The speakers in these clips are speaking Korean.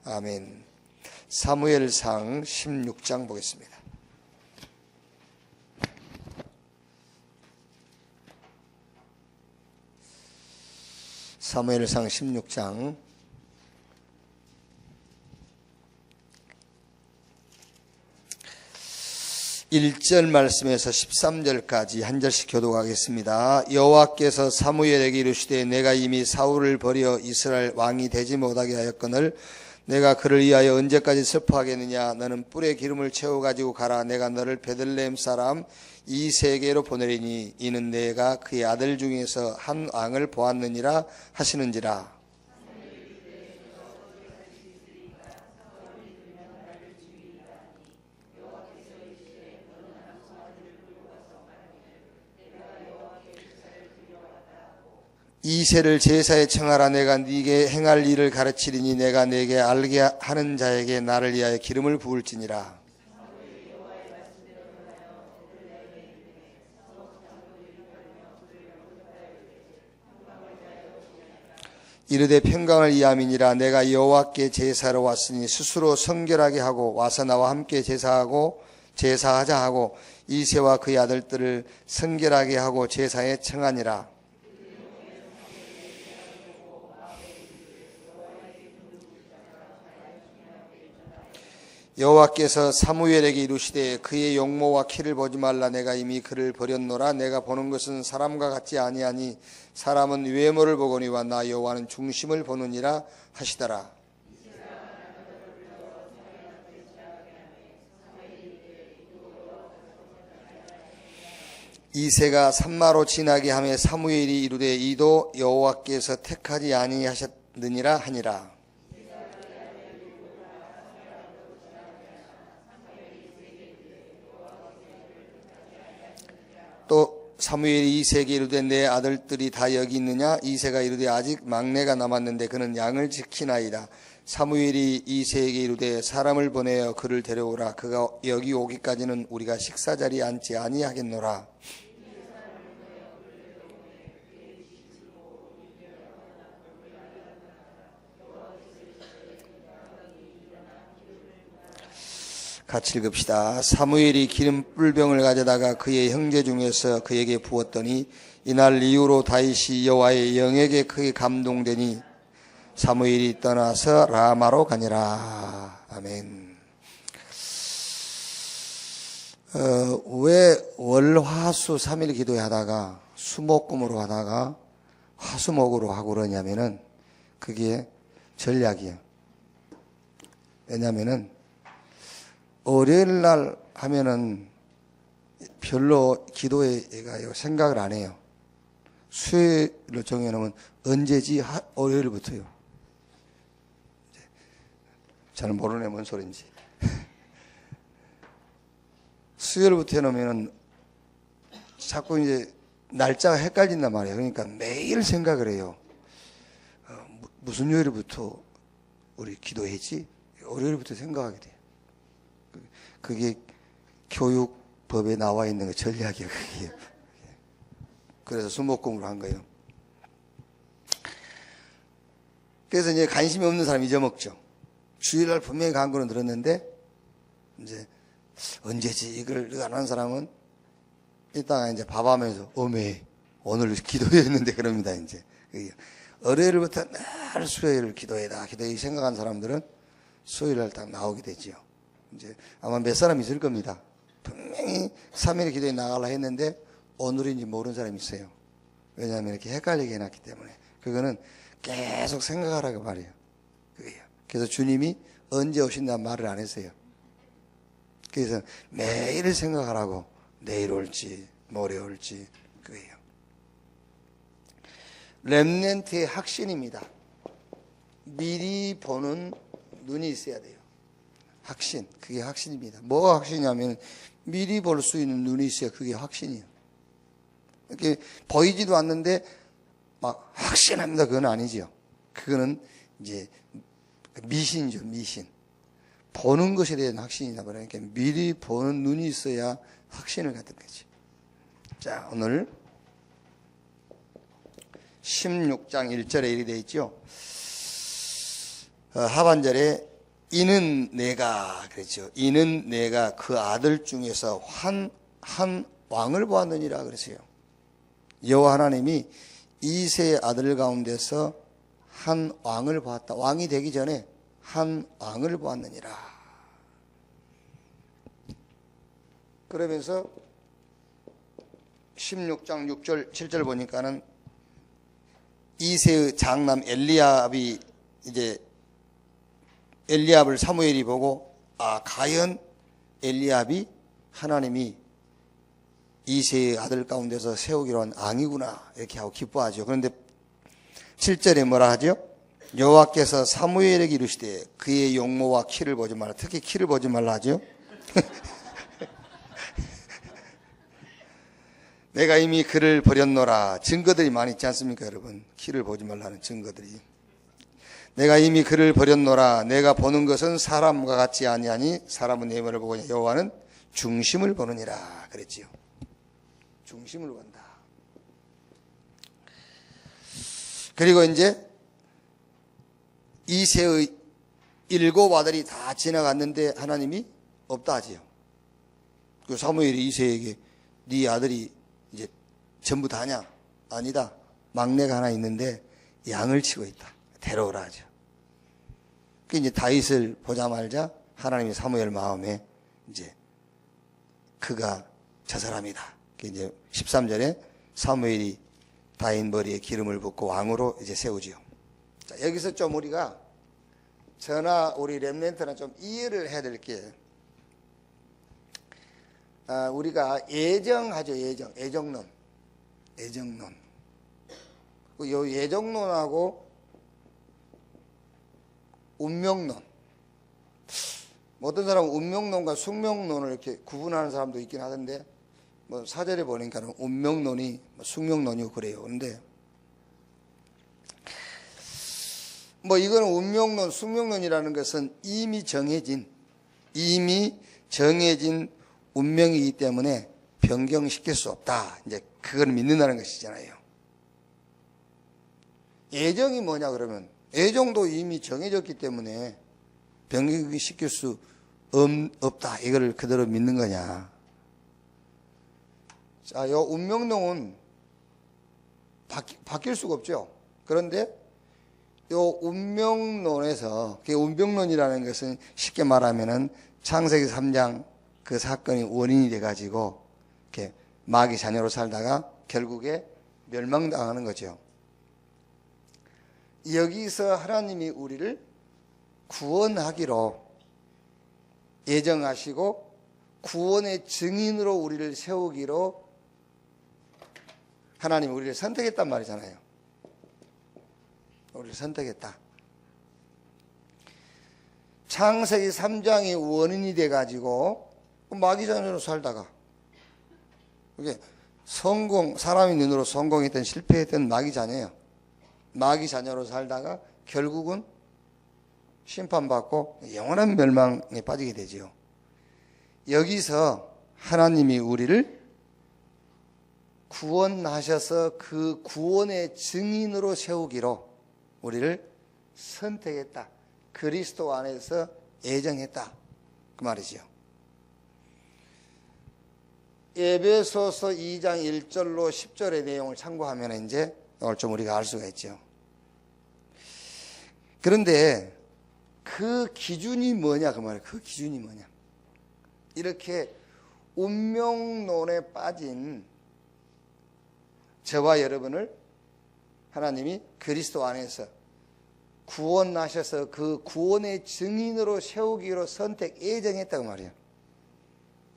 아멘. 사무엘상 16장 보겠습니다. 사무엘상 16장 1절 말씀에서 13절까지 한 절씩 교독하겠습니다. 여호와께서 사무엘에게 이르시되 내가 이미 사울을 버려 이스라엘 왕이 되지 못하게 하였거늘 내가 그를 위하여 언제까지 슬퍼하겠느냐. 너는 뿔에 기름을 채워 가지고 가라. 내가 너를 베들레헴 사람 이새에게로 보내리니 이는 내가 그의 아들 중에서 한 왕을 보았느니라 하시는지라. 이새를 제사에 청하라. 내가 네게 행할 일을 가르치리니 내가 네게 알게 하는 자에게 나를 위하여 기름을 부을지니라. 이르되 평강을 이함이니라. 내가 여호와께 제사로 왔으니 스스로 성결하게 하고 와서 나와 함께 제사하자 하고 이새와 그의 아들들을 성결하게 하고 제사에 청하니라. 여호와께서 사무엘에게 이르시되 그의 용모와 키를 보지 말라. 내가 이미 그를 버렸노라. 내가 보는 것은 사람과 같지 아니하니 사람은 외모를 보거니와 나 여호와는 중심을 보느니라 하시더라. 이새가 산마로 지나게 하며 사무엘이 이르되 이도 여호와께서 택하지 아니하셨느니라 하니라. 또 사무엘이 이새에게 이르되 내 아들들이 다 여기 있느냐. 이새가 이르되 아직 막내가 남았는데 그는 양을 지키나이다. 사무엘이 이새에게 이르되 사람을 보내어 그를 데려오라. 그가 여기 오기까지는 우리가 식사자리에 앉지 아니하겠노라. 같이 읽읍시다. 사무엘이 기름 뿔병을 가져다가 그의 형제 중에서 그에게 부었더니 이날 이후로 다윗이 여호와의 영에게 크게 감동되니 사무엘이 떠나서 라마로 가니라. 아멘. 왜 월화수 3일 기도하다가 수목금으로 하다가 화수목으로 하고 그러냐면은 그게 전략이에요. 왜냐면은 월요일 날 하면은 별로 기도에 생각을 안 해요. 수요일로 정해놓으면 언제지? 월요일부터요. 잘 모르네, 뭔 소린지. 수요일부터 해놓으면은 자꾸 이제 날짜가 헷갈린단 말이에요. 그러니까 매일 생각을 해요. 무슨 요일부터 우리 기도했지? 월요일부터 생각하게 돼요. 그게 교육법에 나와 있는 거 전략이에요, 그게. 그래서 수목금으로 한 거예요. 그래서 이제 관심이 없는 사람 잊어먹죠. 주일날 분명히 간 거는 들었는데, 이제, 언제지? 이걸 안 하는 사람은 이따가 이제 밥하면서, 어메, 오늘 기도했는데 그럽니다, 이제. 월요일부터 날 수요일 기도해라, 기도해 생각한 사람들은 수요일날 딱 나오게 되지요. 이제 아마 몇 사람 있을 겁니다. 분명히 3일 기도에 나가려 했는데 오늘인지 모르는 사람이 있어요. 왜냐하면 이렇게 헷갈리게 해놨기 때문에. 그거는 계속 생각하라고 말이에요. 그게요. 그래서 주님이 언제 오신다는 말을 안 했어요. 그래서 매일 생각하라고. 내일 올지 모레 올지 그거예요. 렘넌트의 확신입니다. 미리 보는 눈이 있어야 돼요. 확신, 그게 확신입니다. 뭐가 확신이냐면 미리 볼 수 있는 눈이 있어야 그게 확신이에요. 이렇게 보이지도 않는데 막 확신합니다. 그건 아니지요. 그거는 이제 미신이죠, 미신. 보는 것에 대한 확신이다. 그러니까 미리 보는 눈이 있어야 확신을 갖는 거지. 자, 오늘 16장 1절에 이렇게 되어 있죠. 하반절에 이는 내가 그랬죠. 이는 내가 그 아들 중에서 한 왕을 보았느니라 그랬어요. 여호와 하나님이 이새의 아들 가운데서 한 왕을 보았다. 왕이 되기 전에 한 왕을 보았느니라. 그러면서 16장 6절 7절 보니까는 이새의 장남 엘리압이 이제 엘리압을 사무엘이 보고 과연 엘리압이 하나님이 이새의 아들 가운데서 세우기로 한 왕이구나 이렇게 하고 기뻐하죠. 그런데 7절에 뭐라 하죠? 여호와께서 사무엘에게 이르시되 그의 용모와 키를 보지 말라. 특히 키를 보지 말라 하죠. 내가 이미 그를 버렸노라. 증거들이 많이 있지 않습니까 여러분? 키를 보지 말라는 증거들이. 내가 이미 그를 버렸노라. 내가 보는 것은 사람과 같지 아니하니 사람은 내면을 보고 여호와는 중심을 보느니라 그랬지요. 중심을 본다. 그리고 이제 이새의 7 아들이 다 지나갔는데 하나님이 없다 하지요. 그 사무엘이 이새에게 네 아들이 이제 전부 다냐? 아니다. 막내가 하나 있는데 양을 치고 있다. 데려오라 하죠. 그 이제 다윗을 보자마자 하나님이 사무엘 마음에 이제 그가 저 사람이다. 그 이제 13절에 사무엘이 다윗 머리에 기름을 붓고 왕으로 이제 세우지요. 자, 여기서 좀 우리가 저나 우리 렘넌트나 좀 이해를 해야 될 게, 우리가 예정하죠. 애정론. 요 예정론하고 운명론. 어떤 사람은 운명론과 숙명론을 이렇게 구분하는 사람도 있긴 하던데, 뭐 사절에 보니까는 운명론이 숙명론이고 그래요. 그런데 뭐 이거는 운명론, 숙명론이라는 것은 이미 정해진 운명이기 때문에 변경시킬 수 없다. 이제 그걸 믿는다는 것이잖아요. 예정이 뭐냐 그러면 예정도 이미 정해졌기 때문에 변경시킬 수 없다. 이거를 그대로 믿는 거냐. 자, 요 운명론은 바뀔 수가 없죠. 그런데 요 운명론에서, 그 운명론이라는 것은 쉽게 말하면은 창세기 3장 그 사건이 원인이 돼가지고 이렇게 마귀 자녀로 살다가 결국에 멸망당하는 거죠. 여기서 하나님이 우리를 구원하기로 예정하시고 구원의 증인으로 우리를 세우기로 하나님이 우리를 선택했단 말이잖아요. 우리를 선택했다. 창세기 3장이 원인이 돼가지고 마귀 자녀로 살다가 이게 사람의 눈으로 성공했던 실패했던 마귀 자녀예요. 마귀 자녀로 살다가 결국은 심판받고 영원한 멸망에 빠지게 되지요. 여기서 하나님이 우리를 구원하셔서 그 구원의 증인으로 세우기로 우리를 선택했다. 그리스도 안에서 예정했다. 그 말이지요. 에베소서 2장 1절로 10절의 내용을 참고하면 이제 오늘 좀 우리가 알 수가 있죠. 그런데 그 기준이 뭐냐 그 말이에요. 그 기준이 뭐냐. 이렇게 운명론에 빠진 저와 여러분을 하나님이 그리스도 안에서 구원하셔서 그 구원의 증인으로 세우기로 선택 예정했다고 말이에요.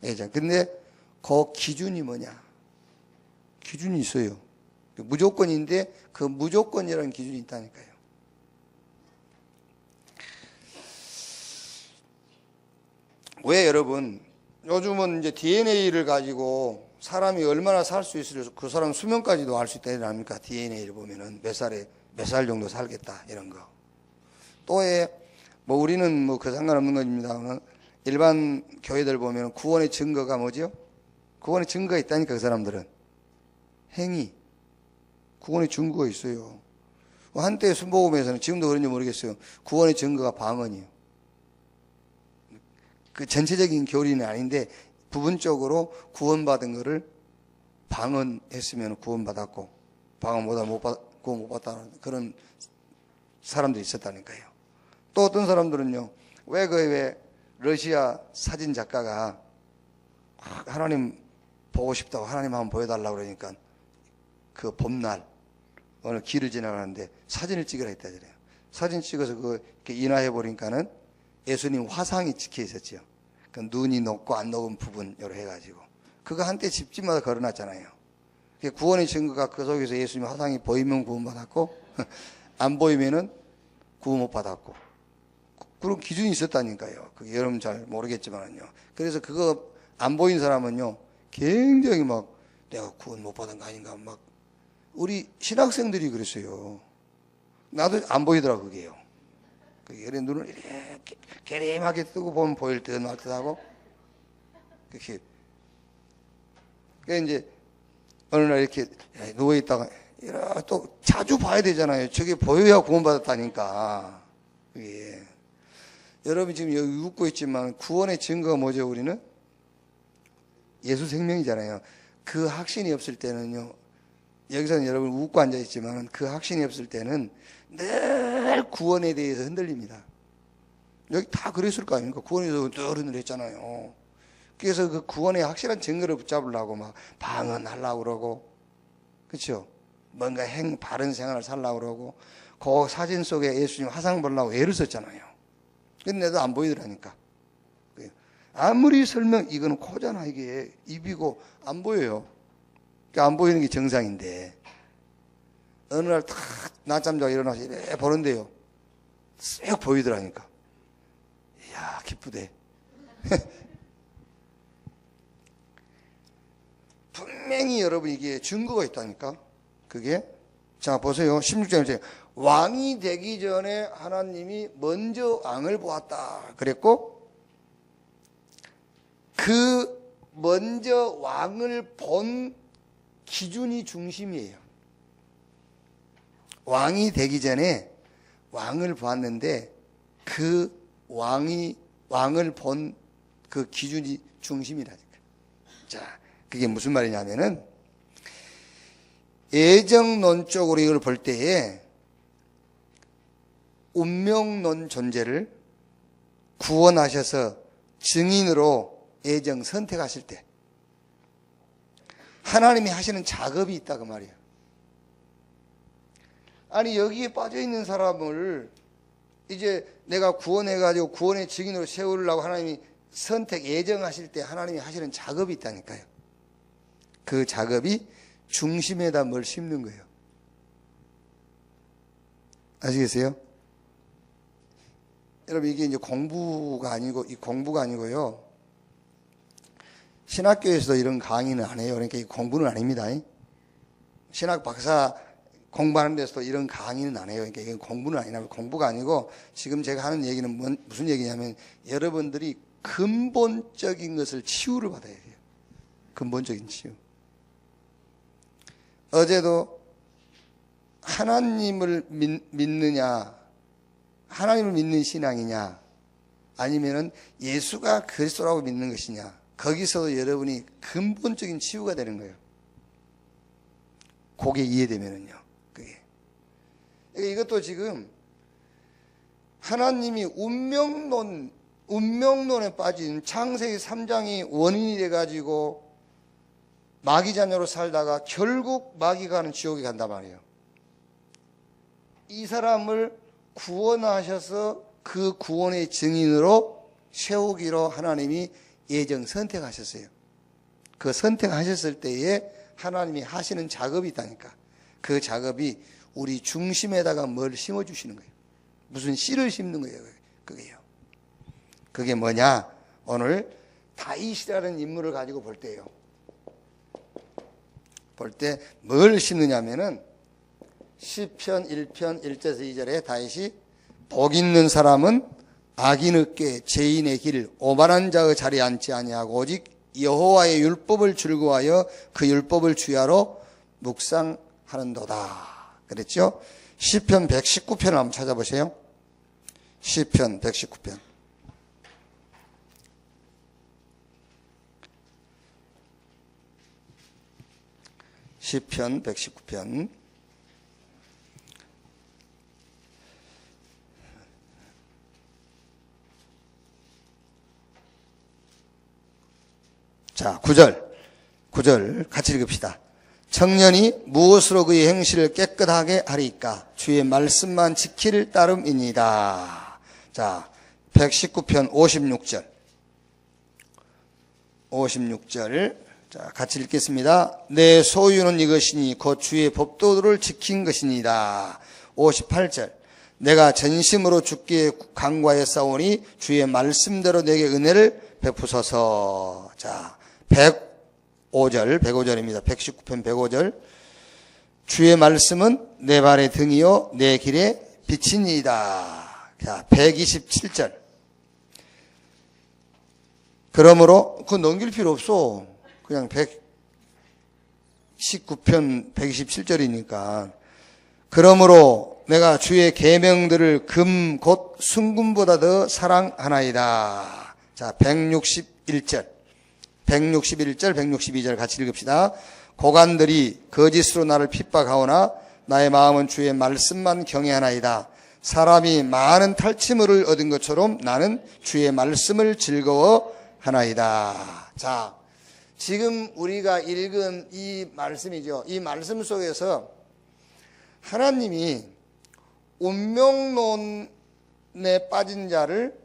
예정. 근데 그 기준이 뭐냐? 기준이 있어요. 무조건인데 그 무조건이라는 기준이 있다니까요. 왜 여러분 요즘은 이제 DNA를 가지고 사람이 얼마나 살 수 있을지 그 사람 수명까지도 알 수 있다 이런 아닙니까? DNA를 보면은 몇 살 정도 살겠다 이런 거. 또에 뭐 우리는 뭐 그 상관없는 겁니다. 일반 교회들 보면 구원의 증거가 뭐죠? 구원의 증거가 있다니까 그 사람들은 행위. 구원의 증거가 있어요. 한때 순복음에서는 지금도 그런지 모르겠어요. 구원의 증거가 방언이에요. 그 전체적인 교리는 아닌데 부분적으로 구원받은 거를 방언했으면 구원받았고 방언 구원 못 받다는 그런 사람들이 있었다니까요. 또 어떤 사람들은요, 왜 러시아 사진 작가가 하나님 보고 싶다고 하나님 한번 보여달라고 그러니까 그 봄날 어느 길을 지나가는데 사진을 찍으라 했다잖아요. 사진 찍어서 이렇게 인화해 보니까는 예수님 화상이 찍혀 있었죠. 그 눈이 녹고 안 녹은 부분 여러 해가지고 그거 한때 집집마다 걸어놨잖아요. 구원의 증거가 그 속에서 예수님 화상이 보이면 구원받았고 안 보이면은 구원 못 받았고 그런 기준이 있었다니까요. 그게 여러분 잘 모르겠지만요. 그래서 그거 안 보인 사람은요 굉장히 막 내가 구원 못 받은 거 아닌가 막 우리 신학생들이 그랬어요. 나도 안 보이더라 그게요. 그게 눈을 이렇게 개림하게 뜨고 보면 보일 듯 말 듯하고 그렇게 이제 어느 날 이렇게 누워 있다가 또 자주 봐야 되잖아요. 저게 보여야 구원받았다니까. 그게 여러분 지금 여기 웃고 있지만 구원의 증거가 뭐죠? 우리는 예수 생명이잖아요. 그 확신이 없을 때는요. 여기서는 여러분 웃고 앉아 있지만 그 확신이 없을 때는 늘 구원에 대해서 흔들립니다. 여기 다 그랬을 거 아닙니까? 구원에서 늘 흔들렸잖아요. 그래서 그 구원의 확실한 증거를 붙잡으려고 막 방언하려고 그러고, 그렇죠? 뭔가 바른 생활을 살려고 그러고, 그 사진 속에 예수님 화상 보려고 애를 썼잖아요. 근데 내도 안 보이더라니까. 아무리 이거는 코잖아, 이게. 입이고, 안 보여요. 그러니까 안 보이는 게 정상인데. 어느 날 탁 낮잠 자고 일어나서 이래 보는데요. 쓱 보이더라니까. 이야, 기쁘대. 분명히 여러분 이게 증거가 있다니까. 그게. 자, 보세요. 16절에 왕이 되기 전에 하나님이 먼저 왕을 보았다. 그랬고, 그 먼저 왕을 본 기준이 중심이에요. 왕이 되기 전에 왕을 보았는데 그 왕을 본 그 기준이 중심이라니까. 자, 그게 무슨 말이냐면은 예정론적으로 이걸 볼 때에 운명론 존재를 구원하셔서 증인으로 예정 선택하실 때 하나님이 하시는 작업이 있다 그 말이에요. 아니 여기에 빠져있는 사람을 이제 내가 구원해가지고 구원의 증인으로 세우려고 하나님이 예정하실 때 하나님이 하시는 작업이 있다니까요. 그 작업이 중심에다 뭘 심는 거예요. 아시겠어요? 여러분 이게 이제 공부가 아니고요. 신학교에서도 이런 강의는 안 해요. 그러니까 이 공부는 아닙니다. 신학 박사 공부하는 데서도 이런 강의는 안 해요. 그러니까 이건 공부는 아니라 공부가 아니고 지금 제가 하는 얘기는 무슨 얘기냐면 여러분들이 근본적인 것을 치유를 받아야 돼요. 근본적인 치유. 어제도 하나님을 믿느냐, 하나님을 믿는 신앙이냐, 아니면은 예수가 그리스도라고 믿는 것이냐, 거기서도 여러분이 근본적인 치유가 되는 거예요. 그게 이해되면은요. 그게. 이것도 지금 하나님이 운명론에 빠진 창세기 3장이 원인이 돼가지고 마귀 자녀로 살다가 결국 마귀가 가는 지옥에 간단 말이에요. 이 사람을 구원하셔서 그 구원의 증인으로 세우기로 하나님이 예정 선택하셨어요. 그 선택하셨을 때에 하나님이 하시는 작업이 있다니까. 그 작업이 우리 중심에다가 뭘 심어주시는 거예요. 무슨 씨를 심는 거예요. 그게요. 그게 뭐냐? 오늘 다윗이라는 인물을 가지고 볼 때예요. 볼 때 뭘 심느냐면은 시편 1편 1절에서 2절에 다윗이 복 있는 사람은 악인 얻게 죄인의 길 오만한 자의 자리에 앉지 아니하고 오직 여호와의 율법을 즐거워하여 그 율법을 주야로 묵상하는도다. 그랬죠? 시편 119편을 한번 찾아보세요. 시편 119편. 시편 119편. 자, 9절 같이 읽읍시다. 청년이 무엇으로 그의 행실을 깨끗하게 하리까? 주의 말씀만 지킬 따름이니이다. 자, 119편 56절. 56절. 자, 같이 읽겠습니다. 내 소유는 이것이니 곧 주의 법도를 지킨 것이니이다. 58절. 내가 전심으로 주께 간구하였사오니 주의 말씀대로 내게 은혜를 베푸소서. 자, 105절입니다. 119편 105절. 주의 말씀은 내 발의 등이요 내 길의 빛이니이다. 자, 127절. 그러므로 그거 넘길 필요 없어. 그냥 119편 127절이니까. 그러므로 내가 주의 계명들을 금 곧 순금보다 더 사랑하나이다. 자, 161절, 162절 같이 읽읍시다. 고관들이 거짓으로 나를 핍박하오나 나의 마음은 주의 말씀만 경외하나이다. 사람이 많은 탈취물을 얻은 것처럼 나는 주의 말씀을 즐거워하나이다. 자, 지금 우리가 읽은 이 말씀이죠. 이 말씀 속에서 하나님이 운명론에 빠진 자를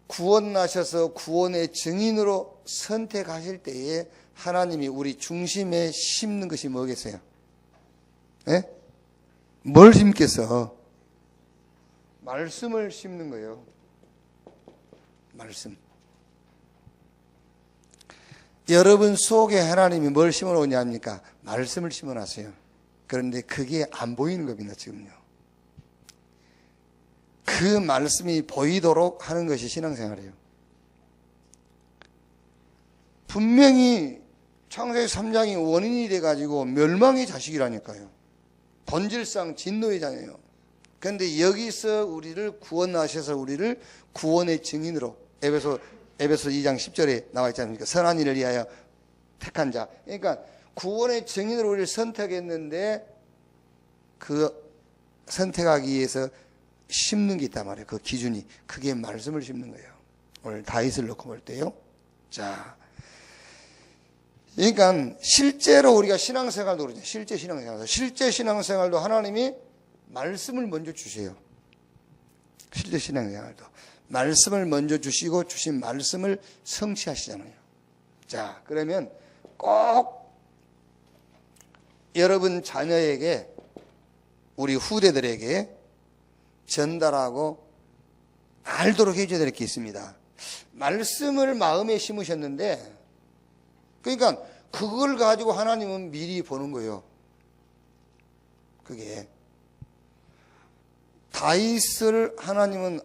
구원하셔서 구원의 증인으로 선택하실 때에 하나님이 우리 중심에 심는 것이 뭐겠어요? 예? 뭘 심겠어? 말씀을 심는 거예요. 말씀. 여러분 속에 하나님이 뭘 심어 놓냐입니까? 말씀을 심어 놨어요. 그런데 그게 안 보이는 겁니다, 지금요. 그 말씀이 보이도록 하는 것이 신앙생활이에요. 분명히 창세기 3장이 원인이 돼가지고 멸망의 자식이라니까요. 본질상 진노의 자녀예요. 그런데 여기서 우리를 구원하셔서 우리를 구원의 증인으로 에베소 2장 10절에 나와 있지 않습니까? 선한 일을 위하여 택한 자. 그러니까 구원의 증인으로 우리를 선택했는데 그 선택하기 위해서 심는 게 있단 말이에요. 그 기준이. 그게 말씀을 심는 거예요. 오늘 다윗을 놓고 볼 때요. 자, 그러니까 실제로 우리가 신앙생활도 그러죠. 실제 신앙생활도 하나님이 말씀을 먼저 주세요. 실제 신앙생활도 말씀을 먼저 주시고 주신 말씀을 성취하시잖아요. 자, 그러면 꼭 여러분 자녀에게, 우리 후대들에게 전달하고 알도록 해줘야 될 게 있습니다. 말씀을 마음에 심으셨는데, 그러니까 그걸 가지고 하나님은 미리 보는 거예요. 그게 다윗을 하나님은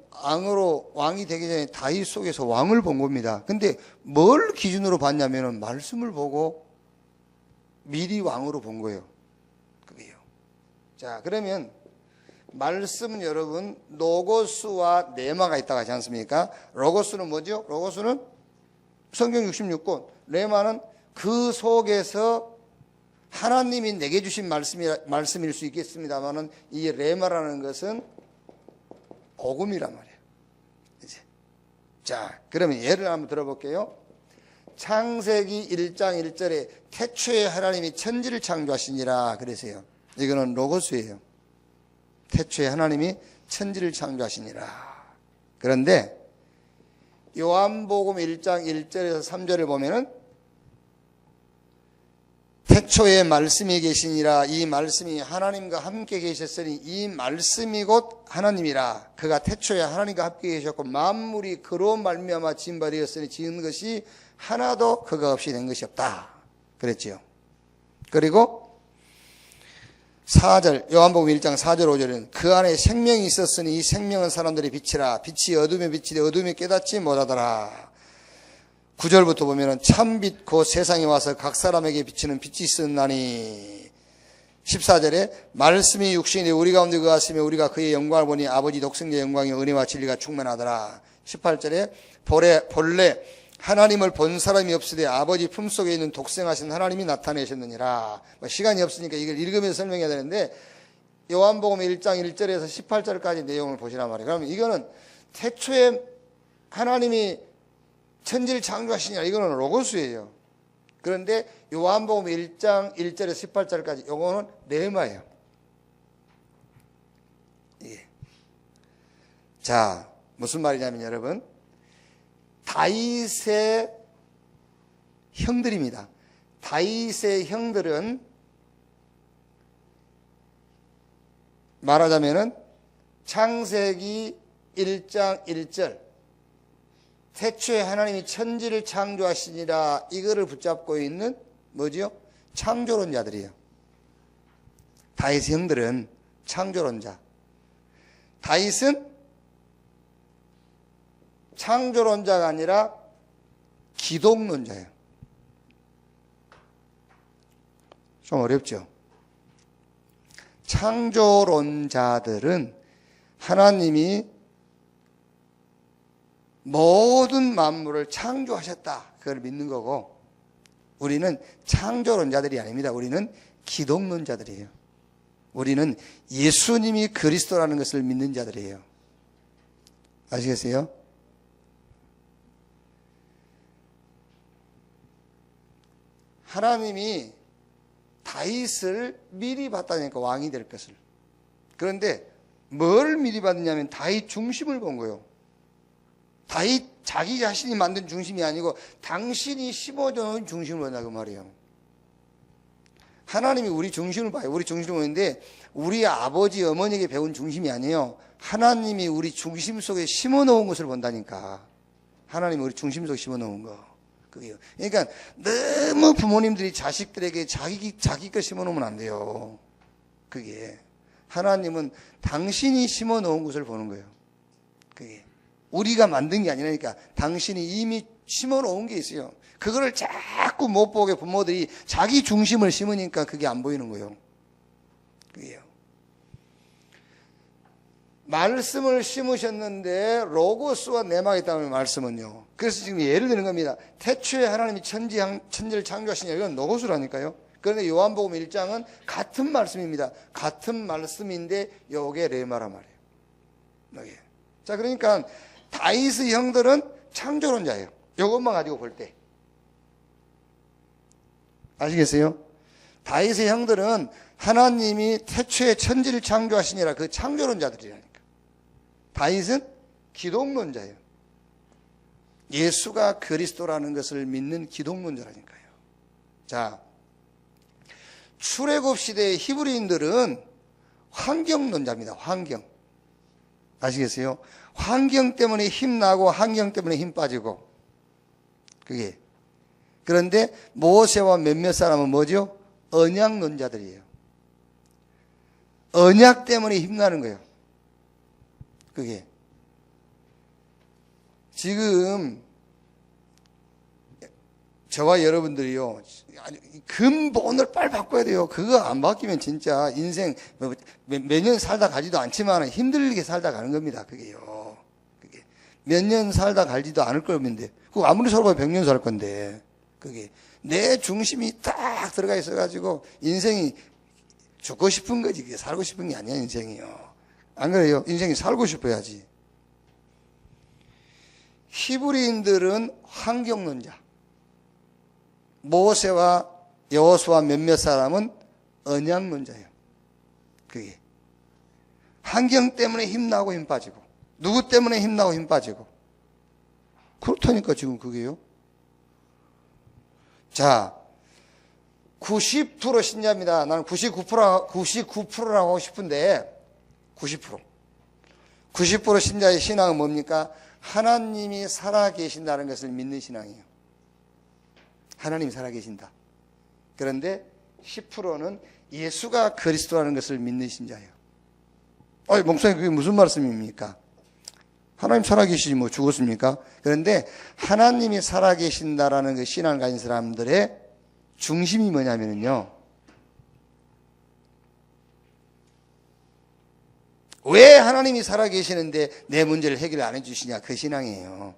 왕이 되기 전에 다윗 속에서 왕을 본 겁니다. 근데 뭘 기준으로 봤냐면은 말씀을 보고 미리 왕으로 본 거예요. 그게요. 자, 그러면 말씀은 여러분 로고스와 레마가 있다고 하지 않습니까? 로고스는 뭐죠? 로고스는 성경 66권, 레마는 그 속에서 하나님이 내게 주신 말씀일 수 있겠습니다만은 이 레마라는 것은 복음이란 말이에요. 이제. 자, 그러면 예를 한번 들어볼게요. 창세기 1장 1절에 태초에 하나님이 천지를 창조하시니라 그러세요. 이거는 로고스예요. 태초에 하나님이 천지를 창조하시니라. 그런데 요한복음 1장 1절에서 3절을 보면은 태초에 말씀이 계시니라. 이 말씀이 하나님과 함께 계셨으니 이 말씀이 곧 하나님이라. 그가 태초에 하나님과 함께 계셨고 만물이 그로 말미암아 지은 바 되었으니 지은 것이 하나도 그가 없이 된 것이 없다. 그랬지요. 그리고 4절, 요한복음 1장 4절 5절은 그 안에 생명이 있었으니 이 생명은 사람들의 빛이라. 빛이 어둠에 비치되 어둠이 깨닫지 못하더라. 9절부터 보면은 참빛 곧 세상에 와서 각 사람에게 비치는 빛이 있었나니. 14절에 말씀이 육신이 우리 가운데 거하시며 우리가 그의 영광을 보니 아버지 독생자의 영광이 은혜와 진리가 충만하더라. 18절에 본래 하나님을 본 사람이 없으되 아버지 품속에 있는 독생하신 하나님이 나타내셨느니라. 시간이 없으니까 이걸 읽으면서 설명해야 되는데 요한복음 1장 1절에서 18절까지 내용을 보시란 말이에요. 그러면 이거는 태초에 하나님이 천지를 창조하시니라, 이거는 로고스예요. 그런데 요한복음 1장 1절에서 18절까지 요거는 레마예요. 예. 자, 무슨 말이냐면 여러분, 다윗의 형들입니다. 다윗의 형들은 말하자면은 창세기 1장 1절 태초에 하나님이 천지를 창조하시니라, 이거를 붙잡고 있는 뭐지요? 창조론자들이에요. 다윗의 형들은 창조론자. 다윗은 창조론자가 아니라 기독론자예요. 좀 어렵죠? 창조론자들은 하나님이 모든 만물을 창조하셨다, 그걸 믿는 거고, 우리는 창조론자들이 아닙니다. 우리는 기독론자들이에요. 우리는 예수님이 그리스도라는 것을 믿는 자들이에요. 아시겠어요? 하나님이 다윗을 미리 봤다니까, 왕이 될 것을. 그런데 뭘 미리 봤느냐면 다윗 중심을 본 거예요. 다윗 자기 자신이 만든 중심이 아니고 당신이 심어놓은 중심을 본다, 그 말이에요. 하나님이 우리 중심을 봐요. 우리 중심을 보는데 우리 아버지 어머니에게 배운 중심이 아니에요. 하나님이 우리 중심 속에 심어놓은 것을 본다니까. 하나님이 우리 중심 속에 심어놓은 거, 그게요. 그러니까 너무 부모님들이 자식들에게 자기 거 심어놓으면 안 돼요. 그게 하나님은 당신이 심어놓은 것을 보는 거예요. 그게 우리가 만든 게 아니라니까. 당신이 이미 심어놓은 게 있어요. 그거를 자꾸 못 보게 부모들이 자기 중심을 심으니까 그게 안 보이는 거예요. 그게요. 말씀을 심으셨는데 로고스와 내막에 있다는 말씀은요. 그래서 지금 예를 드는 겁니다. 태초에 하나님이 천지를 창조하시냐, 이건 로고스라니까요. 그런데 요한복음 1장은 같은 말씀입니다. 같은 말씀인데 요게 레마란 말이에요. 요게. 자, 그러니까 다윗의 형들은 창조론자예요. 이것만 가지고 볼 때. 아시겠어요? 다윗의 형들은 하나님이 태초에 천지를 창조하시니라, 그 창조론자들이라니까. 다윗은 기독론자예요. 예수가 그리스도라는 것을 믿는 기독론자라니까요. 자, 출애굽 시대의 히브리인들은 환경론자입니다. 환경. 아시겠어요? 환경 때문에 힘나고 환경 때문에 힘 빠지고, 그게. 그런데 모세와 몇몇 사람은 뭐죠? 언약론자들이에요. 언약 때문에 힘나는 거예요. 그게. 지금 저와 여러분들이요, 근본을 빨리 바꿔야 돼요. 그거 안 바뀌면 진짜 인생 몇 년 살다 가지도 않지만 힘들게 살다 가는 겁니다. 그게요. 그게 몇 년 살다 가지도 않을 겁인데, 그거 아무리 살아봐야 100년 살 건데, 그게 내 중심이 딱 들어가 있어가지고 인생이 죽고 싶은 거지, 그게 살고 싶은 게 아니야, 인생이요. 안 그래요? 인생이 살고 싶어야지. 히브리인들은 환경론자. 모세와 여호수아 몇몇 사람은 언약론자예요. 그게 환경 때문에 힘나고 힘 빠지고, 누구 때문에 힘나고 힘 빠지고, 그렇다니까 지금 그게요. 자, 90% 신자입니다. 나는 99%라고 하고 싶은데 90% 신자의 신앙은 뭡니까? 하나님이 살아계신다는 것을 믿는 신앙이에요. 하나님이 살아계신다. 그런데 10%는 예수가 그리스도라는 것을 믿는 신자예요. 목사님, 그게 무슨 말씀입니까? 하나님 살아계시지 뭐 죽었습니까? 그런데 하나님이 살아계신다라는 그 신앙을 가진 사람들의 중심이 뭐냐면요, 왜 하나님이 살아계시는데 내 문제를 해결 안 해주시냐, 그 신앙이에요.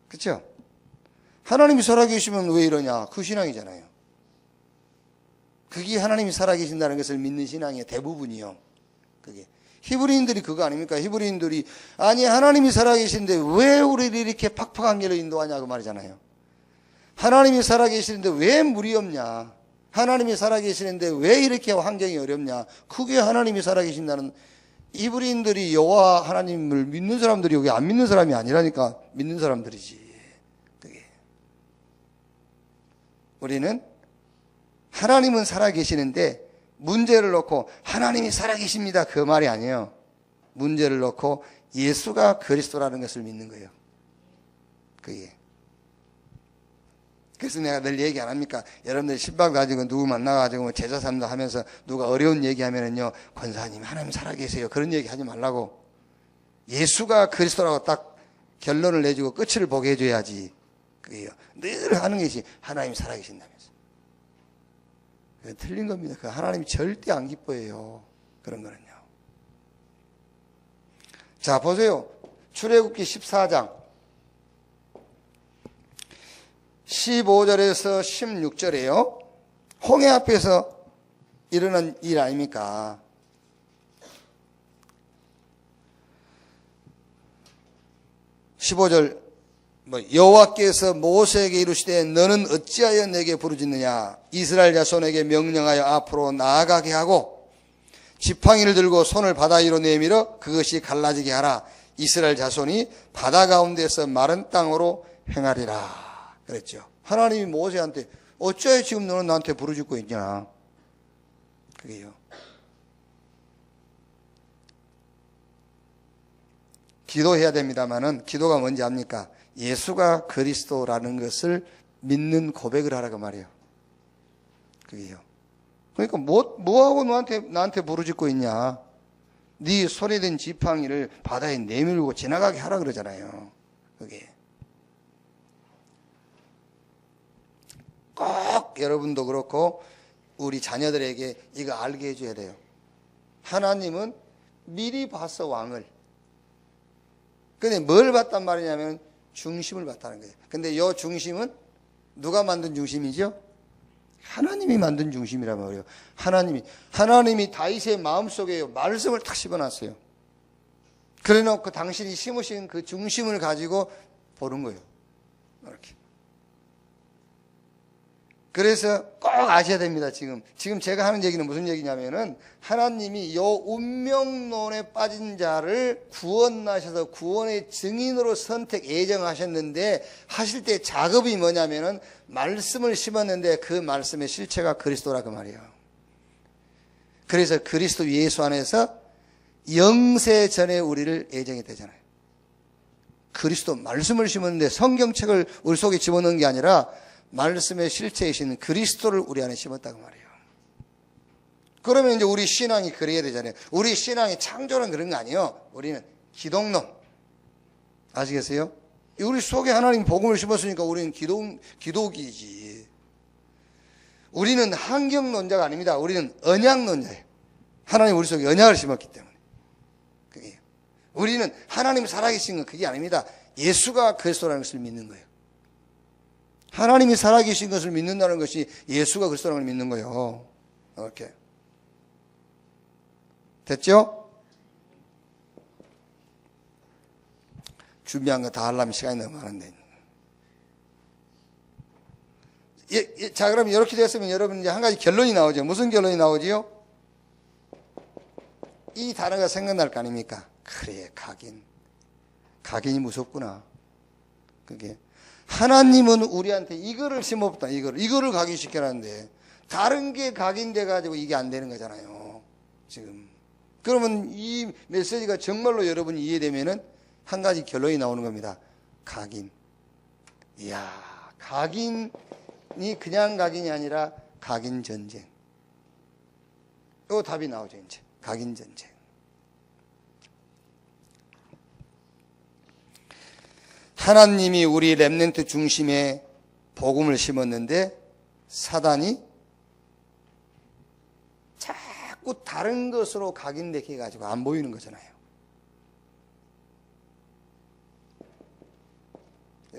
그렇죠? 하나님이 살아계시면 왜 이러냐? 그 신앙이잖아요. 그게 하나님이 살아계신다는 것을 믿는 신앙의 대부분이요. 그게 히브리인들이 그거 아닙니까? 히브리인들이 아니 하나님이 살아계신데 왜 우리를 이렇게 팍팍한 길로 인도하냐 그 말이잖아요. 하나님이 살아계시는데 왜 물이 없냐? 하나님이 살아계시는데 왜 이렇게 환경이 어렵냐? 그게 하나님이 살아계신다는, 히브리인들이 여호와 하나님을 믿는 사람들이 여기 안 믿는 사람이 아니라니까, 믿는 사람들이지. 그게 우리는 하나님은 살아계시는데 문제를 놓고 하나님이 살아계십니다 그 말이 아니에요. 문제를 놓고 예수가 그리스도라는 것을 믿는 거예요. 그게. 그래서 내가 늘 얘기 안 합니까? 여러분들 신방 가지고 누구 만나가지고 뭐 제자 삼다 하면서 누가 어려운 얘기 하면은요, 권사님 하나님 살아계세요 그런 얘기 하지 말라고. 예수가 그리스도라고 딱 결론을 내주고 끝을 보게 해줘야지. 그게요. 늘 하는 것이 하나님 살아계신다면서. 틀린 겁니다. 그 하나님이 절대 안 기뻐해요. 그런 거는요. 자, 보세요. 출애굽기 14장 15절에서 16절이에요. 홍해 앞에서 일어난 일 아닙니까? (15절) 여호와께서 모세에게 이르시되 너는 어찌하여 내게 부르짖느냐? 이스라엘 자손에게 명령하여 앞으로 나아가게 하고 지팡이를 들고 손을 바다 위로 내밀어 그것이 갈라지게 하라. 이스라엘 자손이 바다 가운데서 마른 땅으로 행하리라 그랬죠. 하나님이 모세한테 어찌하여 지금 너는 나한테 부르짖고 있냐? 그게요. 기도해야 됩니다만은 기도가 뭔지 압니까? 예수가 그리스도라는 것을 믿는 고백을 하라고 말이에요. 그게요. 그러니까 뭐하고 나한테 부르짖고 있냐? 네 손에 든 지팡이를 바다에 내밀고 지나가게 하라 그러잖아요. 그게. 꼭 여러분도 그렇고 우리 자녀들에게 이거 알게 해줘야 돼요. 하나님은 미리 봤어, 왕을. 근데 뭘 봤단 말이냐면 중심을 봤다는 거예요. 근데 이 중심은 누가 만든 중심이죠? 하나님이 만든 중심이란 말이에요. 하나님이 다윗의 마음속에 말씀을 탁 집어놨어요. 그래놓고 당신이 심으신 그 중심을 가지고 보는 거예요. 이렇게. 그래서 꼭 아셔야 됩니다. 지금 제가 하는 얘기는 무슨 얘기냐면은 하나님이 요 운명론에 빠진 자를 구원하셔서 구원의 증인으로 선택 예정하셨는데 하실 때 작업이 뭐냐면은 말씀을 심었는데 그 말씀의 실체가 그리스도라 그 말이에요. 그래서 그리스도 예수 안에서 영세 전에 우리를 예정했다잖아요. 그리스도 말씀을 심었는데 성경책을 우리 속에 집어넣은 게 아니라 말씀의 실체이신 그리스도를 우리 안에 심었다고 말이에요. 그러면 이제 우리 신앙이 그래야 되잖아요. 우리 신앙이 창조는 그런 거 아니에요. 우리는 기독론. 아시겠어요? 우리 속에 하나님 복음을 심었으니까 우리는 기독이지. 우리는 환경론자가 아닙니다. 우리는 언약론자예요. 하나님 우리 속에 언약을 심었기 때문에. 그게. 우리는 하나님 살아계신 건 그게 아닙니다. 예수가 그리스도라는 것을 믿는 거예요. 하나님이 살아계신 것을 믿는다는 것이 예수가 그리스도라는 걸 믿는 거예요. 이렇게. 됐죠? 준비한 거 다 하려면 시간이 너무 많은데. 자, 그럼 이렇게 됐으면 여러분 이제 한 가지 결론이 나오죠. 무슨 결론이 나오지요? 이 단어가 생각날 거 아닙니까? 그래, 각인이 무섭구나. 그게. 하나님은 우리한테 이거를 심어봤다. 이거를 각인시켜놨는데 다른 게 각인돼 가지고 이게 안 되는 거잖아요. 지금. 그러면 이 메시지가 정말로 여러분이 이해되면은 한 가지 결론이 나오는 겁니다. 각인. 이야, 각인이 그냥 각인이 아니라 각인 전쟁. 요 답이 나오죠, 이제. 각인 전쟁. 하나님이 우리 렘넌트 중심에 복음을 심었는데 사단이 자꾸 다른 것으로 각인되게 해가지고 안 보이는 거잖아요.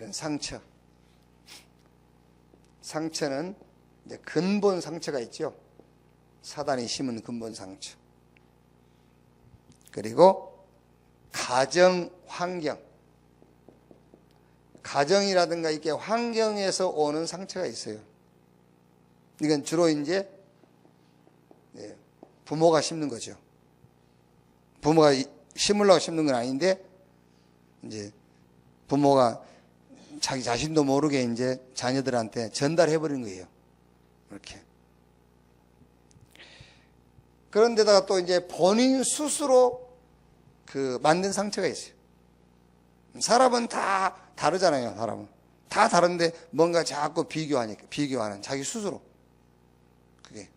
이런 상처. 상처는 이제 근본 상처가 있죠. 사단이 심은 근본 상처. 그리고 가정 환경. 가정이라든가 이렇게 환경에서 오는 상처가 있어요. 이건 주로 이제 부모가 심는 거죠. 부모가 심으려고 심는 건 아닌데, 이제 부모가 자기 자신도 모르게 이제 자녀들한테 전달해버린 거예요. 이렇게. 그런데다가 또 이제 본인 스스로 만든 상처가 있어요. 사람은 다 다르잖아요, 사람은. 다 다른데 뭔가 자꾸 비교하는 자기 스스로. 그게.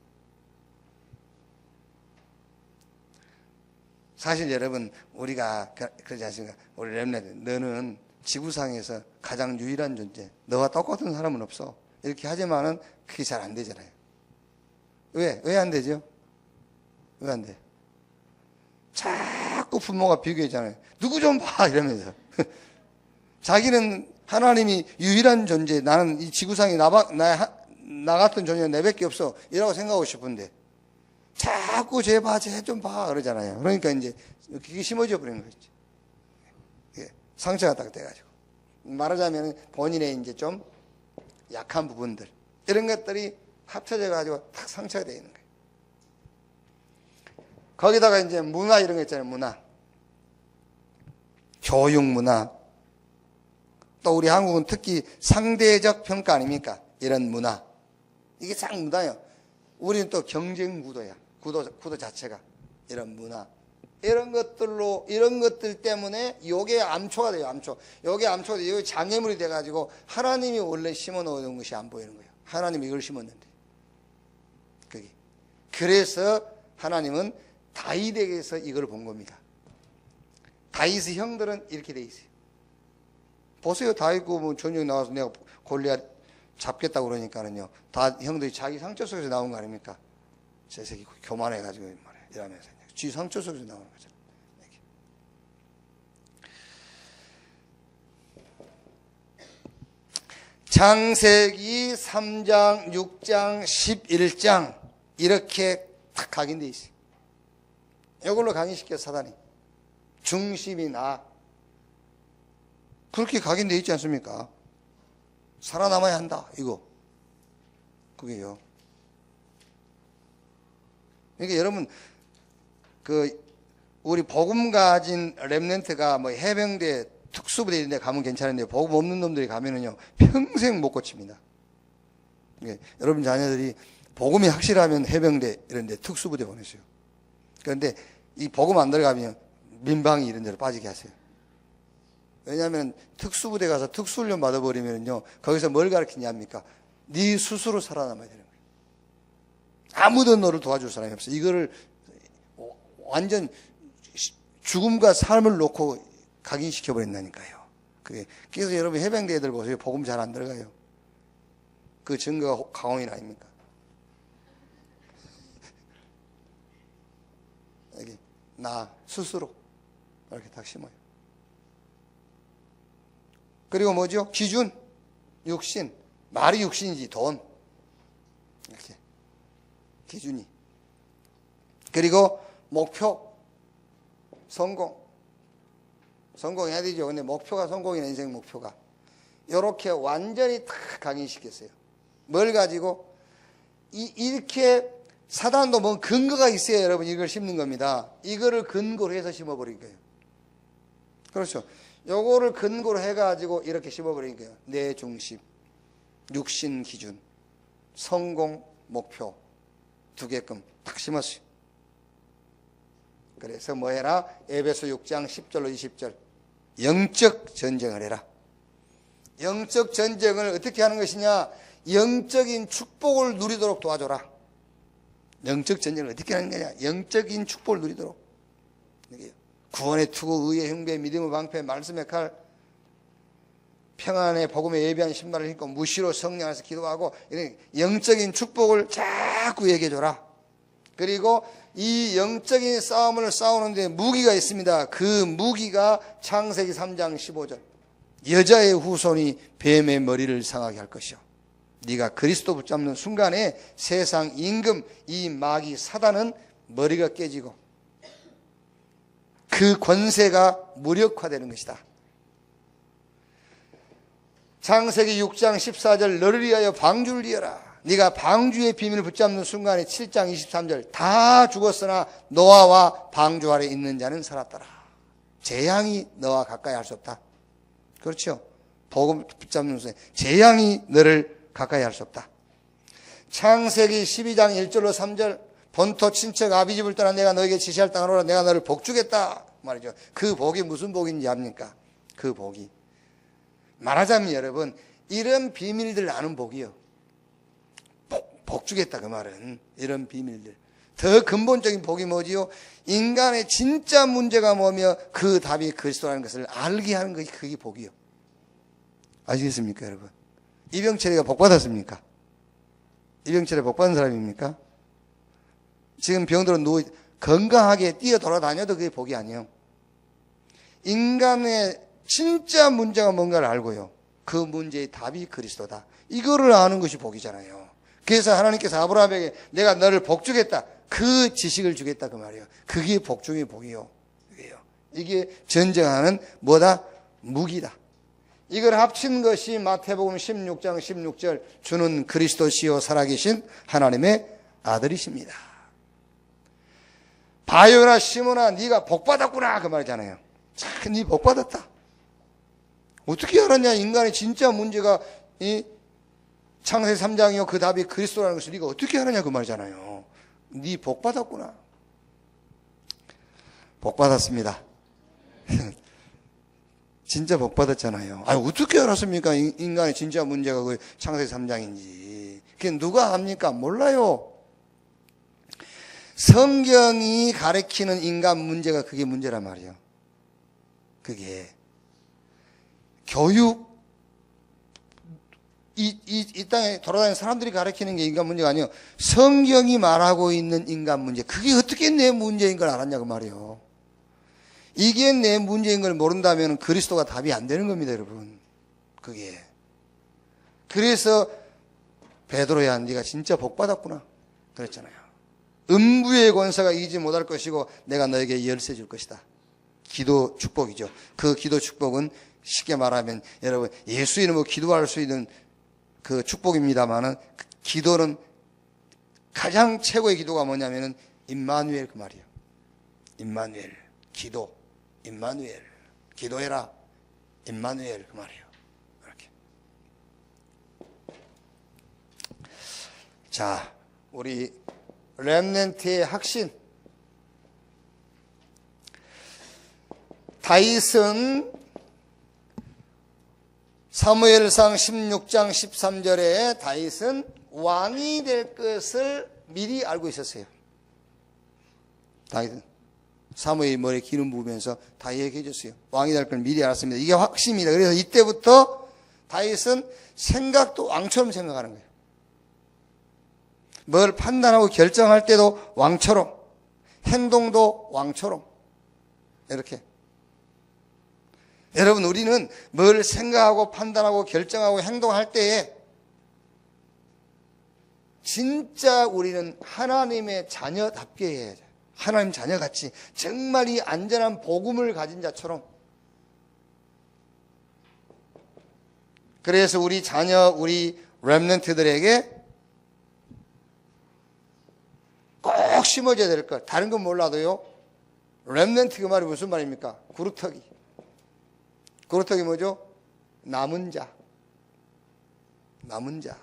사실 여러분, 우리가 그러지 않습니까? 우리 렘넌트, 너는 지구상에서 가장 유일한 존재. 너와 똑같은 사람은 없어. 이렇게 하지만은 그게 잘 안 되잖아요. 왜? 왜 안 되죠? 왜 안 돼? 자꾸 부모가 비교했잖아요. 누구 좀 봐! 이러면서. 자기는 하나님이 유일한 존재, 나는 이 지구상에 나 같은 존재는 내밖에 없어. 이라고 생각하고 싶은데, 자꾸 쟤 봐, 쟤 좀 봐. 그러잖아요. 그러니까 이제 그게 심어져 버리는 거지. 상처가 딱 돼가지고. 말하자면 본인의 이제 좀 약한 부분들, 이런 것들이 합쳐져가지고 딱 상처가 되어 있는 거예요. 거기다가 이제 문화 이런 거 있잖아요, 문화. 교육 문화. 또 우리 한국은 특히 상대적 평가 아닙니까? 이런 문화. 이게 싹 문화예요. 우리는 또 경쟁 구도야. 구도 자체가. 이런 문화. 이런 것들 때문에 요게 암초가 돼요, 암초. 요게 암초가 돼요. 요게 장애물이 돼가지고 하나님이 원래 심어 놓은 것이 안 보이는 거예요. 하나님이 이걸 심었는데. 그게. 그래서 하나님은 다윗에게서 이걸 본 겁니다. 다윗의 형들은 이렇게 돼 있어요. 보세요. 다윗고 뭐 전쟁 나와서 내가 골리앗 잡겠다고 그러니까는요. 다 형들이 자기 상처 속에서 나온 거 아닙니까? 저 새끼 교만해가지고 말이야. 이러면서. 지 상처 속에서 나오는 거잖아요. 창세기 3장, 6장, 11장 이렇게 딱 각인되어 있어요. 이걸로 강의시켜 사단이. 중심이 나. 그렇게 각인되어 있지 않습니까? 살아남아야 한다. 이거. 그게요. 그러니까 여러분 우리 복음 가진 렘넌트가 뭐 해병대 특수부대 이런 데 가면 괜찮은데 복음 없는 놈들이 가면은요 평생 못 고칩니다. 그러니까 여러분 자녀들이 복음이 확실하면 해병대 이런 데 특수부대 보내세요. 그런데 이 복음 안 들어가면 민방위 이런 데로 빠지게 하세요. 왜냐하면 특수부대 가서 특수훈련 받아버리면요 거기서 뭘 가르치냐합니까? 네 스스로 살아남아야 되는 거예요. 아무도 너를 도와줄 사람이 없어. 이거를 완전 죽음과 삶을 놓고 각인시켜버린다니까요. 그래서 여러분 해병대 애들 보세요. 복음 잘 안 들어가요. 그 증거가 강홍인 아닙니까? 여기 나 스스로 이렇게 딱 심어요. 그리고 뭐죠? 기준, 육신. 말이 육신이지 돈. 이렇게 기준이. 그리고 목표, 성공해야 되죠. 근데 목표가 성공이네, 인생 목표가. 이렇게 완전히 다 강인시켰어요. 뭘 가지고? 이렇게 사단도 뭐 근거가 있어야 여러분 이걸 심는 겁니다. 이거를 근거로 해서 심어버린 거예요. 그렇죠. 요거를 근거로 해가지고 이렇게 심어버린 거예요. 내 중심, 육신 기준, 성공 목표 두 개끔 딱 심었어요. 그래서 뭐 해라? 에베소 6장 10절로 20절. 영적 전쟁을 해라. 영적 전쟁을 어떻게 하는 것이냐? 영적인 축복을 누리도록 도와줘라. 영적 전쟁을 어떻게 하는 거냐? 영적인 축복을 누리도록. 구원의 투구, 의의 흉배, 믿음의 방패, 말씀의 칼, 평안의 복음의 예비한 신발을 신고 무시로 성령 안에서 기도하고 이런 영적인 축복을 자꾸 얘기해줘라. 그리고 이 영적인 싸움을 싸우는데 무기가 있습니다. 그 무기가 창세기 3장 15절. 여자의 후손이 뱀의 머리를 상하게 할 것이요. 네가 그리스도 붙잡는 순간에 세상 임금 이 마귀 사단은 머리가 깨지고 그 권세가 무력화되는 것이다. 창세기 6장 14절 너를 위하여 방주를 이어라. 네가 방주의 비밀을 붙잡는 순간에 7장 23절 다 죽었으나 노아와 방주 아래 있는 자는 살았더라. 재앙이 너와 가까이 할 수 없다. 그렇죠. 복음 붙잡는 순간에 재앙이 너를 가까이 할 수 없다. 창세기 12장 1절로 3절 본토 친척 아비집을 떠나 내가 너에게 지시할 땅으로 오라. 내가 너를 복주겠다 말이죠. 그 복이 무슨 복인지 압니까? 그 복이 말하자면 여러분 이런 비밀들 아는 복이요. 복주겠다 그 말은 이런 비밀들. 더 근본적인 복이 뭐지요? 인간의 진짜 문제가 뭐며 그 답이 그리스도라는 것을 알게 하는 것이 그게 복이요. 아시겠습니까 여러분? 이병철이가 복 받았습니까? 이병철이 복 받은 사람입니까? 지금 병들어 누워 건강하게 뛰어 돌아다녀도 그게 복이 아니에요. 인간의 진짜 문제가 뭔가를 알고요. 그 문제의 답이 그리스도다. 이거를 아는 것이 복이잖아요. 그래서 하나님께서 아브라함에게 내가 너를 복주겠다. 그 지식을 주겠다 그 말이에요. 그게 복 중의 복이요. 이게 전쟁하는 뭐다? 무기다. 이걸 합친 것이 마태복음 16장 16절 주는 그리스도시요 살아계신 하나님의 아들이십니다. 바요나 시몬아 네가 복받았구나 그 말이잖아요. 참, 네 복받았다. 어떻게 알았냐? 인간의 진짜 문제가 이 창세기 3장이요 그 답이 그리스도라는 것을 네가 어떻게 알았냐 그 말이잖아요. 네 복받았구나. 복받았습니다. 진짜 복받았잖아요. 아니, 어떻게 알았습니까? 인간의 진짜 문제가 그 창세기 3장인지. 그게 누가 압니까? 몰라요. 성경이 가리키는 인간 문제가 그게 문제란 말이에요. 그게. 교육, 이 땅에 돌아다니는 사람들이 가리키는 게 인간 문제가 아니에요. 성경이 말하고 있는 인간 문제. 그게 어떻게 내 문제인 걸 알았냐고 말이에요. 이게 내 문제인 걸 모른다면 그리스도가 답이 안 되는 겁니다, 여러분. 그게. 그래서 베드로야, 네가 진짜 복 받았구나. 그랬잖아요. 음부의 권세가 이기지 못할 것이고 내가 너에게 열쇠 줄 것이다. 기도 축복이죠. 그 기도 축복은 쉽게 말하면 여러분 예수 이름으로 기도할 수 있는 그 축복입니다만은 기도는 가장 최고의 기도가 뭐냐면은 임마누엘 그 말이에요. 임마누엘 기도. 임마누엘 기도해라. 임마누엘 그 말이에요. 이렇게. 자, 우리 렘넌트의 확신. 다윗은 사무엘상 16장 13절에 다윗은 왕이 될 것을 미리 알고 있었어요. 다윗은 사무엘이 머리에 기름 부으면서 다윗에게 해줬어요. 왕이 될 걸 미리 알았습니다. 이게 확신입니다. 그래서 이때부터 다윗은 생각도 왕처럼 생각하는 거예요. 뭘 판단하고 결정할 때도 왕처럼, 행동도 왕처럼 이렇게. 여러분 우리는 뭘 생각하고 판단하고 결정하고 행동할 때에 진짜 우리는 하나님의 자녀답게 해야 돼요. 하나님 자녀같이 정말 이 안전한 복음을 가진 자처럼. 그래서 우리 자녀, 우리 렘넌트들에게 꼭 심어줘야 될 것. 다른 건 몰라도요. 렘넌트 그 말이 무슨 말입니까? 구루터기. 구루터기 뭐죠? 남은 자. 남은 자.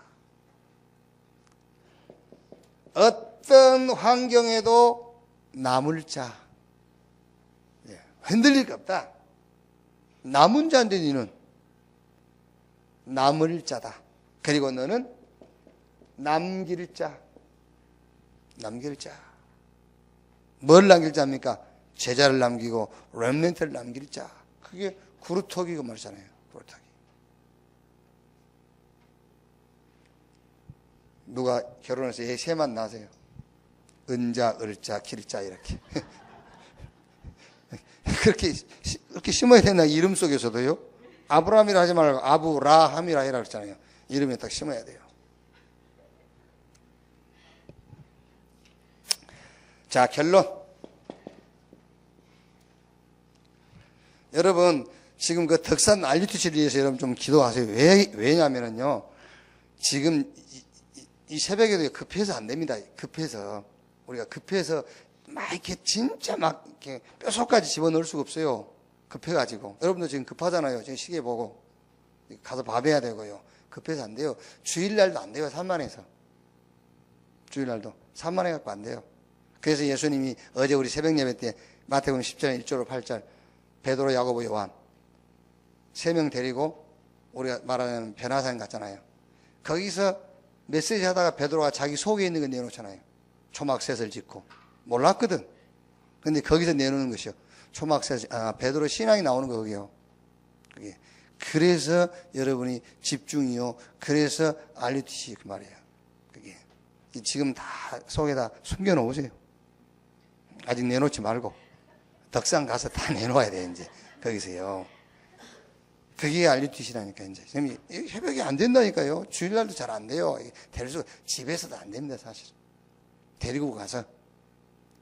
어떤 환경에도 남을 자. 흔들릴 게 없다. 남은 자인데 너는 남을 자다. 그리고 너는 남길 자. 남길 자. 뭘 남길 자입니까? 제자를 남기고 렘넌트를 남길 자. 그게 구루터기가 말이잖아요. 구루터기. 누가 결혼해서 애 셋만 낳으세요. 은자, 을자, 길자 이렇게. 그렇게 심어야 되나 이름 속에서도요? 아브라함이라 하지 말고 아브라함이라 해라 그랬잖아요. 이름에 딱 심어야 돼요. 자, 결론. 여러분, 지금 그 덕산 RUTC를 위해서 여러분 좀 기도하세요. 왜냐면은요, 지금 이 새벽에도 급해서 안 됩니다. 급해서. 우리가 급해서 막 이렇게 진짜 막 이렇게 뼛속까지 집어넣을 수가 없어요. 급해가지고. 여러분도 지금 급하잖아요. 지금 시계 보고. 가서 밥해야 되고요. 급해서 안 돼요. 주일날도 안 돼요. 산만해서. 주일날도. 산만해갖고 안 돼요. 그래서 예수님이 어제 우리 새벽 예배 때 마태복음 10장 1절로 8절 베드로, 야고보, 요한 3명 데리고 우리가 말하는 변화산 갔잖아요. 거기서 메시지 하다가 베드로가 자기 속에 있는 거 내놓잖아요. 초막셋을 짓고. 몰랐거든. 근데 거기서 내놓는 것이요. 초막셋, 베드로 신앙이 나오는 거 거기요. 그게. 그래서 여러분이 집중이요. 그래서 RUTC 그 말이에요. 그게. 지금 다 속에다 숨겨 놓으세요. 아직 내놓지 말고. 덕산 가서 다 내놓아야 돼, 이제. 거기서요. 그게 RUTC라니까, 이제. 새벽에 안 된다니까요. 주일날도 잘 안 돼요. 집에서도 안 됩니다, 사실. 데리고 가서,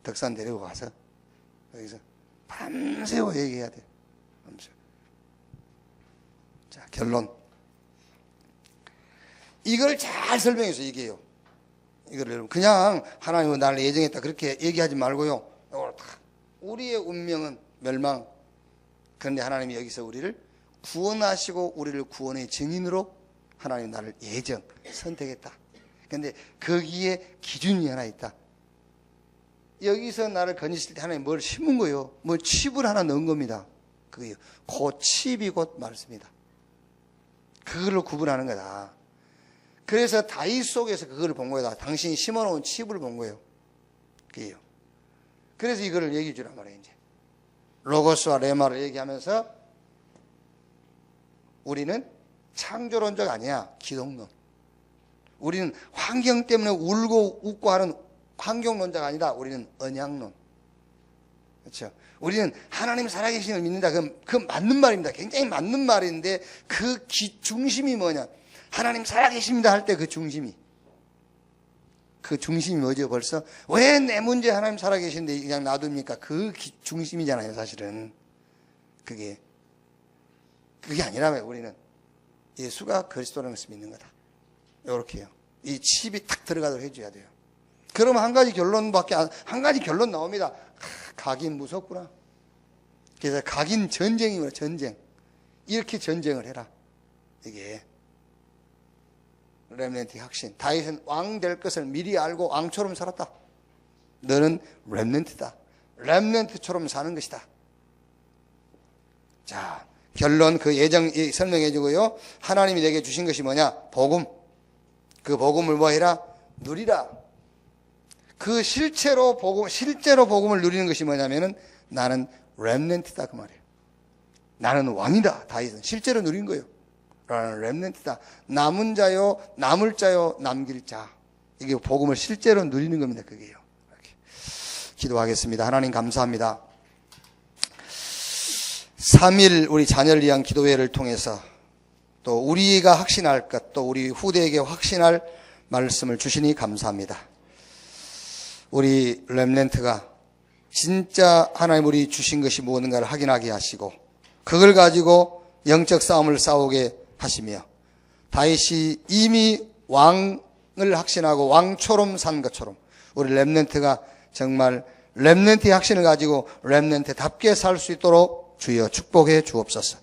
덕산 데리고 가서, 거기서 밤새워 얘기해야 돼요. 밤새워. 자, 결론. 이걸 잘 설명해서 얘기해요. 이걸 여러분, 그냥 하나님은 나를 예정했다. 그렇게 얘기하지 말고요. 우리의 운명은 멸망. 그런데 하나님이 여기서 우리를 구원하시고 우리를 구원의 증인으로 하나님 나를 예정, 선택했다. 그런데 거기에 기준이 하나 있다. 여기서 나를 건지실 때 하나님 뭘 심은 거요? 뭐 칩을 하나 넣은 겁니다. 그게요. 그 칩이 곧 말씀이다. 그걸로 구분하는 거다. 그래서 다윗 속에서 그거를 본 거다. 당신이 심어놓은 칩을 본 거예요. 그게요. 그래서 이거를 얘기해 주란 말이에요, 이제. 로고스와 레마를 얘기하면서 우리는 창조론자가 아니야, 기독론. 우리는 환경 때문에 울고 웃고 하는 환경론자가 아니라 우리는 언약론. 그렇죠? 우리는 하나님 살아계신을 믿는다. 그 맞는 말입니다. 굉장히 맞는 말인데 그 중심이 뭐냐? 하나님 살아계십니다 할 때 그 중심이. 그 중심이 뭐죠, 벌써? 왜 내 문제 하나님 살아계신데 그냥 놔둡니까? 그 중심이잖아요, 사실은. 그게 아니라면 우리는 예수가 그리스도라는 것을 믿는 거다. 요렇게요. 이 칩이 탁 들어가도록 해줘야 돼요. 그러면 한 가지 결론 나옵니다. 각인 무섭구나. 그래서 각인 전쟁이구나, 전쟁. 이렇게 전쟁을 해라. 이게. 렘넌트 확신. 다윗은 왕 될 것을 미리 알고 왕처럼 살았다. 너는 렘넌트다. 렘넌트처럼 사는 것이다. 자, 결론 그 예정 설명해 주고요. 하나님이 내게 주신 것이 뭐냐? 복음. 그 복음을 뭐 해라? 누리라. 그 실제로 복음을 누리는 것이 뭐냐면은 나는 렘넌트다 그 말이에요. 나는 왕이다. 다윗은 실제로 누린 거예요. 나는 렘넌트다. 남은 자요, 남을 자요, 남길 자. 이게 복음을 실제로 누리는 겁니다. 그게요. 이렇게. 기도하겠습니다. 하나님 감사합니다. 3일 우리 자녀를 위한 기도회를 통해서 또 우리가 확신할 것, 또 우리 후대에게 확신할 말씀을 주시니 감사합니다. 우리 렘넌트가 진짜 하나님 우리 주신 것이 무엇인가를 확인하게 하시고 그걸 가지고 영적 싸움을 싸우게 하시며 다윗이 이미 왕을 확신하고 왕처럼 산 것처럼 우리 렘넌트가 정말 렘넌트의 확신을 가지고 렘넌트답게 살 수 있도록 주여 축복해 주옵소서.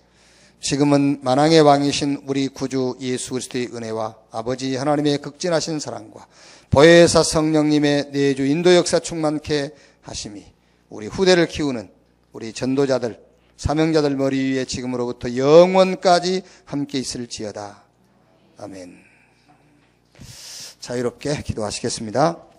지금은 만왕의 왕이신 우리 구주 예수 그리스도의 은혜와 아버지 하나님의 극진하신 사랑과 보혜사 성령님의 내주 인도 역사 충만케 하심이 우리 후대를 키우는 우리 전도자들 사명자들 머리 위에 지금으로부터 영원까지 함께 있을지어다. 아멘. 자유롭게 기도하시겠습니다.